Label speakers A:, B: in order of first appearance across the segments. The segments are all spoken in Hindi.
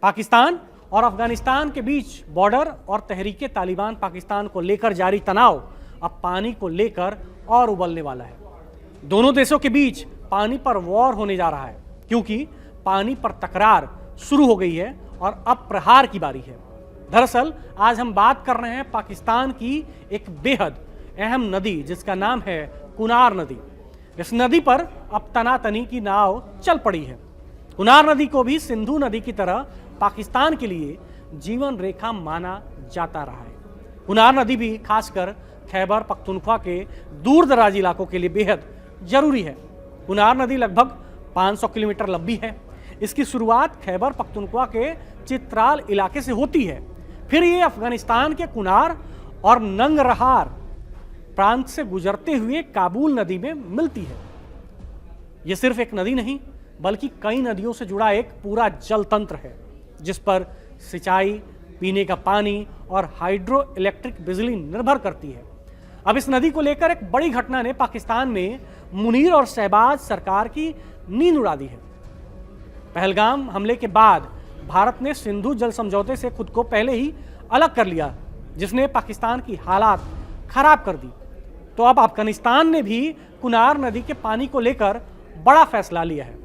A: पाकिस्तान और अफगानिस्तान के बीच बॉर्डर और तहरीके तालिबान पाकिस्तान को लेकर जारी तनाव अब पानी को लेकर और उबलने वाला है। दोनों देशों के बीच पानी पर वॉर होने जा रहा है, क्योंकि पानी पर तकरार शुरू हो गई है और अब प्रहार की बारी है। दरअसल आज हम बात कर रहे हैं पाकिस्तान की एक बेहद अहम नदी जिसका नाम है कुनार नदी। इस नदी पर अब तनातनी की नाव चल पड़ी है। कुनार नदी को भी सिंधु नदी की तरह पाकिस्तान के लिए जीवन रेखा माना जाता रहा है। कुनार नदी भी खासकर खैबर पख्तूनख्वा के दूर दराज इलाकों के लिए बेहद जरूरी है। कुनार नदी लगभग 500 किलोमीटर लंबी है। इसकी शुरुआत खैबर पख्तूनख्वा के चित्राल इलाके से होती है, फिर ये अफगानिस्तान के कुनार और नंगरहार प्रांत से गुजरते हुए काबुल नदी में मिलती है। यह सिर्फ एक नदी नहीं बल्कि कई नदियों से जुड़ा एक पूरा जल तंत्र है, जिस पर सिंचाई, पीने का पानी और हाइड्रो इलेक्ट्रिक बिजली निर्भर करती है। अब इस नदी को लेकर एक बड़ी घटना ने पाकिस्तान में मुनीर और शहबाज सरकार की नींद उड़ा दी है। पहलगाम हमले के बाद भारत ने सिंधु जल समझौते से खुद को पहले ही अलग कर लिया, जिसने पाकिस्तान की हालात खराब कर दी। तो अब अफगानिस्तान ने भी कुनार नदी के पानी को लेकर बड़ा फैसला लिया है।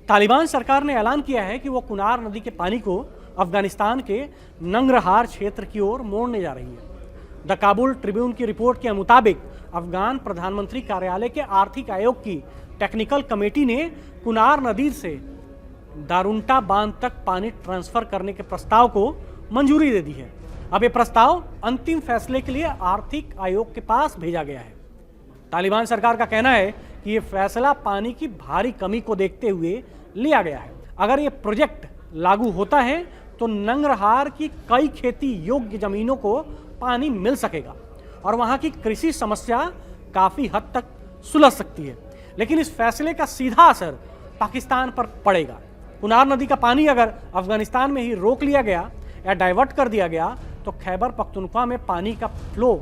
A: तालिबान सरकार ने ऐलान किया है कि वो कुनार नदी के पानी को अफगानिस्तान के नंगरहार क्षेत्र की ओर मोड़ने जा रही है। द काबुल ट्रिब्यून की रिपोर्ट के मुताबिक अफगान प्रधानमंत्री कार्यालय के आर्थिक आयोग की टेक्निकल कमेटी ने कुनार नदी से दारुंटा बांध तक पानी ट्रांसफर करने के प्रस्ताव को मंजूरी दे दी है। अब ये प्रस्ताव अंतिम फैसले के लिए आर्थिक आयोग के पास भेजा गया है। तालिबान सरकार का कहना है कि ये फैसला पानी की भारी कमी को देखते हुए लिया गया है। अगर ये प्रोजेक्ट लागू होता है तो नंगरहार की कई खेती योग्य जमीनों को पानी मिल सकेगा और वहां की कृषि समस्या काफी हद तक सुलझ सकती है। लेकिन इस फैसले का सीधा असर पाकिस्तान पर पड़ेगा। कुनार नदी का पानी अगर अफगानिस्तान में ही रोक लिया गया या डाइवर्ट कर दिया गया तो खैबर पख्तूनख्वा में पानी का फ्लो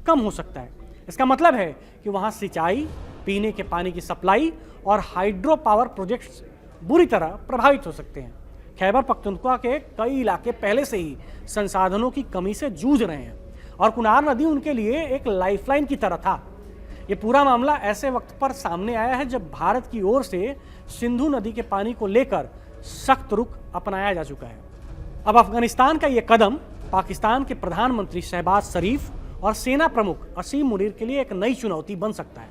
A: कम हो सकता है। इसका मतलब है कि वहां सिंचाई, पीने के पानी की सप्लाई और हाइड्रो पावर प्रोजेक्ट्स बुरी तरह प्रभावित हो सकते हैं। खैबर पख्तूनख्वा के कई इलाके पहले से ही संसाधनों की कमी से जूझ रहे हैं और कुनार नदी उनके लिए एक लाइफलाइन की तरह था। ये पूरा मामला ऐसे वक्त पर सामने आया है जब भारत की ओर से सिंधु नदी के पानी को लेकर सख्त रुख अपनाया जा चुका है। अब अफगानिस्तान का ये कदम पाकिस्तान के प्रधानमंत्री शहबाज शरीफ और सेना प्रमुख असीम मुनीर के लिए एक नई चुनौती बन सकता है।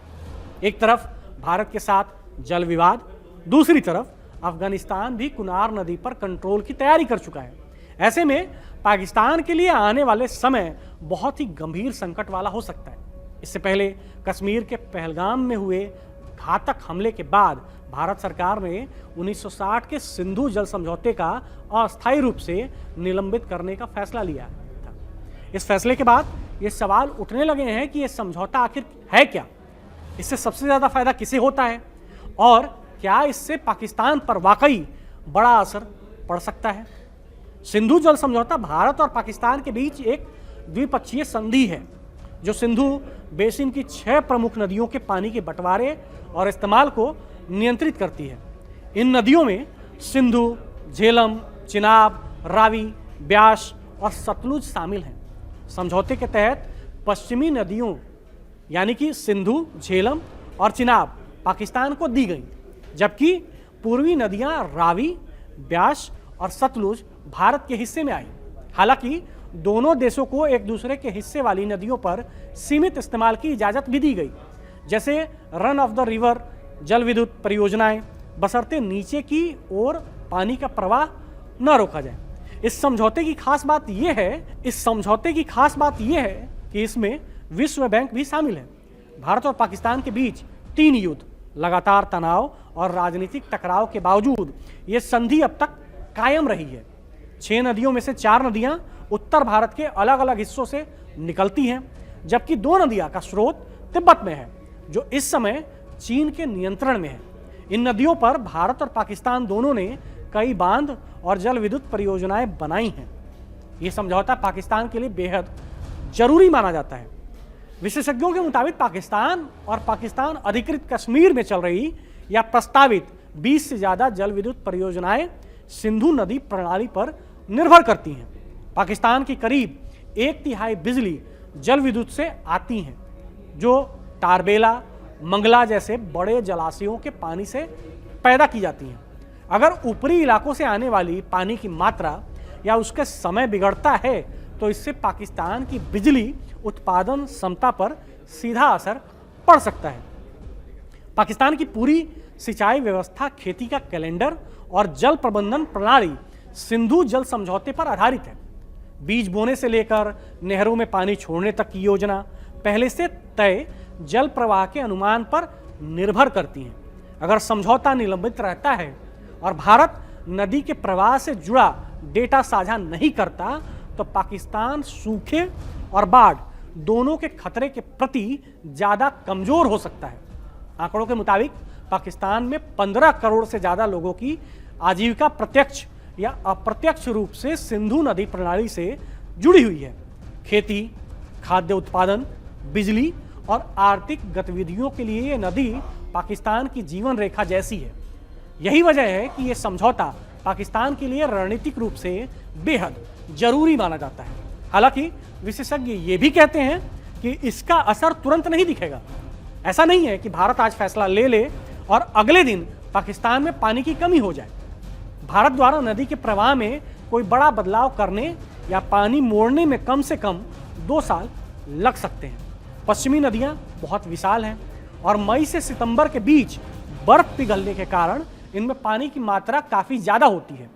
A: एक तरफ भारत के साथ जल विवाद, दूसरी तरफ अफगानिस्तान भी कुनार नदी पर कंट्रोल की तैयारी कर चुका है। ऐसे में पाकिस्तान के लिए आने वाले समय बहुत ही गंभीर संकट वाला हो सकता है। इससे पहले कश्मीर के पहलगाम में हुए घातक हमले के बाद भारत सरकार ने 1960 के सिंधु जल समझौते का अस्थायी रूप से निलंबित करने का फैसला लिया था। इस फैसले के बाद ये सवाल उठने लगे हैं कि ये समझौता आखिर है क्या, इससे सबसे ज्यादा फायदा किसे होता है और क्या इससे पाकिस्तान पर वाकई बड़ा असर पड़ सकता है। सिंधु जल समझौता भारत और पाकिस्तान के बीच एक द्विपक्षीय संधि है जो सिंधु बेसिन की 6 प्रमुख नदियों के पानी के बंटवारे और इस्तेमाल को नियंत्रित करती है। इन नदियों में सिंधु, झेलम, चिनाब, रावी, ब्यास और सतलुज शामिल हैं। समझौते के तहत पश्चिमी नदियों यानी कि सिंधु, झेलम और चिनाब पाकिस्तान को दी गई, जबकि पूर्वी नदियां रावी, ब्यास और सतलुज भारत के हिस्से में आई। हालांकि दोनों देशों को एक दूसरे के हिस्से वाली नदियों पर सीमित इस्तेमाल की इजाजत भी दी गई, जैसे रन ऑफ द रिवर जल विद्युत परियोजनाएं, बशर्ते नीचे की ओर पानी का प्रवाह न रोका जाए। इस समझौते की खास बात यह है कि इसमें विश्व बैंक भी शामिल है। भारत और पाकिस्तान के बीच 3 युद्ध, लगातार तनाव और राजनीतिक टकराव के बावजूद ये संधि अब तक कायम रही है। 6 नदियों में से 4 नदियां उत्तर भारत के अलग अलग हिस्सों से निकलती हैं, जबकि 2 नदियां का स्रोत तिब्बत में है, जो इस समय चीन के नियंत्रण में है। इन नदियों पर भारत और पाकिस्तान दोनों ने कई बांध और जल विद्युत परियोजनाएं बनाई हैं। यह समझौता पाकिस्तान के लिए बेहद जरूरी माना जाता है। विशेषज्ञों के मुताबिक पाकिस्तान और पाकिस्तान अधिकृत कश्मीर में चल रही या प्रस्तावित 20 से ज्यादा जल विद्युत परियोजनाएं सिंधु नदी प्रणाली पर निर्भर करती हैं। पाकिस्तान की करीब 1/3 बिजली जल विद्युत से आती हैं, जो तारबेला, मंगला जैसे बड़े जलाशयों के पानी से पैदा की जाती हैं। अगर ऊपरी इलाकों से आने वाली पानी की मात्रा या उसके समय बिगड़ता है तो इससे पाकिस्तान की बिजली उत्पादन क्षमता पर सीधा असर पड़ सकता है। पाकिस्तान की पूरी सिंचाई व्यवस्था, खेती का कैलेंडर और जल प्रबंधन प्रणाली सिंधु जल समझौते पर आधारित है। बीज बोने से लेकर नहरों में पानी छोड़ने तक की योजना पहले से तय जल प्रवाह के अनुमान पर निर्भर करती हैं। अगर समझौता निलंबित रहता है और भारत नदी के प्रवाह से जुड़ा डेटा साझा नहीं करता तो पाकिस्तान सूखे और बाढ़ दोनों के खतरे के प्रति ज्यादा कमजोर हो सकता है। आंकड़ों के मुताबिक पाकिस्तान में 15 करोड़ से ज्यादा लोगों की आजीविका प्रत्यक्ष या अप्रत्यक्ष रूप से सिंधु नदी प्रणाली से जुड़ी हुई है। खेती, खाद्य उत्पादन, बिजली और आर्थिक गतिविधियों के लिए ये नदी पाकिस्तान की जीवन रेखा जैसी है। यही वजह है कि ये समझौता पाकिस्तान के लिए रणनीतिक रूप से बेहद जरूरी माना जाता है। हालांकि विशेषज्ञ ये भी कहते हैं कि इसका असर तुरंत नहीं दिखेगा। ऐसा नहीं है कि भारत आज फैसला ले ले और अगले दिन पाकिस्तान में पानी की कमी हो जाए। भारत द्वारा नदी के प्रवाह में कोई बड़ा बदलाव करने या पानी मोड़ने में कम से कम 2 साल लग सकते हैं। पश्चिमी नदियां बहुत विशाल हैं और मई से सितंबर के बीच बर्फ पिघलने के कारण इनमें पानी की मात्रा काफ़ी ज़्यादा होती है।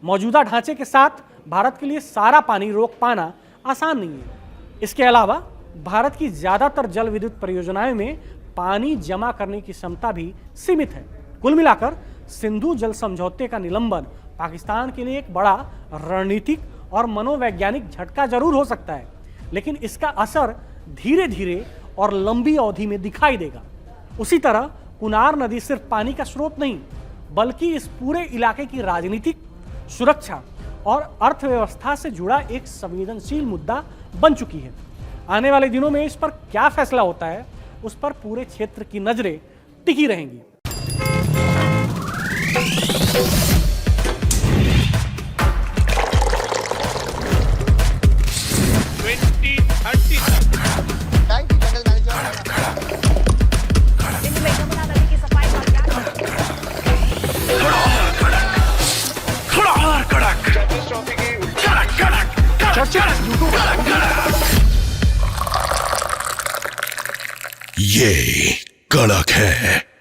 A: मौजूदा ढांचे के साथ भारत के लिए सारा पानी रोक पाना आसान नहीं है। इसके अलावा भारत की ज़्यादातर जल विद्युत परियोजनाओं में पानी जमा करने की क्षमता भी सीमित है। कुल मिलाकर सिंधु जल समझौते का निलंबन पाकिस्तान के लिए एक बड़ा रणनीतिक और मनोवैज्ञानिक झटका जरूर हो सकता है, लेकिन इसका असर धीरे धीरे और लंबी अवधि में दिखाई देगा। उसी तरह कुनार नदी सिर्फ पानी का स्रोत नहीं, बल्कि इस पूरे इलाके की राजनीतिक, सुरक्षा और अर्थव्यवस्था से जुड़ा एक संवेदनशील मुद्दा बन चुकी है। आने वाले दिनों में इस पर क्या फैसला होता है, उस पर पूरे क्षेत्र की नजरें टिकी रहेंगी।
B: ये कड़क है।